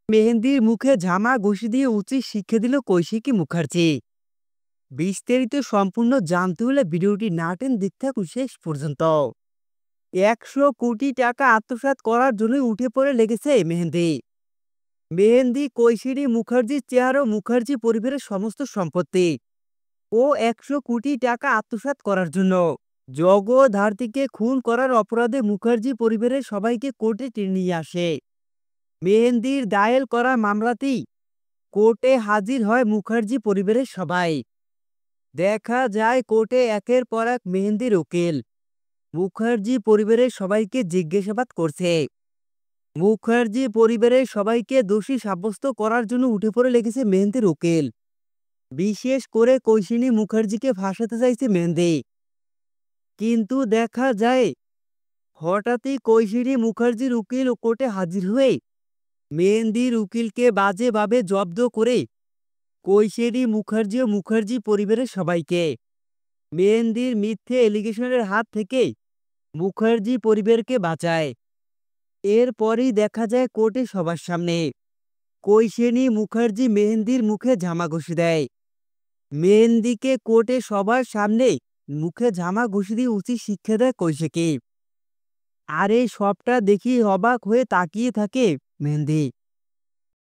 মেহেন্দির মুখে ঝামা ঘষে দিয়ে উচিত শিক্ষা দিল কৈশিকী মুখার্জি। বিস্তারিত সম্পূর্ণ জানতে হলে ভিডিওটি না টেনে দেখতে থাকুন শেষ পর্যন্ত। 100 কোটি টাকা আত্মসাৎ করার জন্য উঠে পড়ে লেগেছে মেহেন্দি। মেহেন্দি কৈশিরী মুখার্জির চেহারা ও মুখার্জি পরিবারের সমস্ত সম্পত্তি ও 100 কোটি টাকা আত্মসাৎ করার জন্য জগদ্ধাত্রীকে খুন করার অপরাধে মুখার্জি পরিবারের সবাইকে কোর্টে টেনে নিয়ে আসে। মেহেন্দির দায়ের করা মামলাতেই কোর্টে হাজির হয় মুখার্জি পরিবারের সবাই। দেখা যায় কোর্টে একের পর এক মেহেন্দির উকিল মুখার্জি পরিবারের সবাইকে জিজ্ঞাসাবাদ করছে। মুখার্জি পরিবারের সবাইকে দোষী সাব্যস্ত করার জন্য উঠে পড়ে লেগেছে মেহেন্দির উকিল। বিশেষ করে কৈশিনী মুখার্জিকে ফাঁসাতে চাইছে মেহেন্দি। কিন্তু দেখা যায় হঠাৎই কৈশিনী মুখার্জির উকিল কোর্টে হাজির হয়ে মেহেন্দির উকিলকে বাজেভাবে জব্দ করে কৈশিনী মুখার্জি ও মুখার্জি পরিবারের সবাইকে মেহেন্দির মিথ্যে এলিগেশনের হাত থেকে মুখার্জি পরিবারকে বাঁচায়। এরপরই দেখা যায় কোর্টে সবার সামনে কৈশিনী মুখার্জি মেহেন্দির মুখে ঝামা ঘষে দেয়। মেহেন্দিকে কোর্টে সবার সামনে মুখে ঝামা ঘষে দিয়ে উচিত শিক্ষা দেয় কৈশিকী। আর এই সবটা দেখি অবাক হয়ে তাকিয়ে থাকে মেহেন্দি।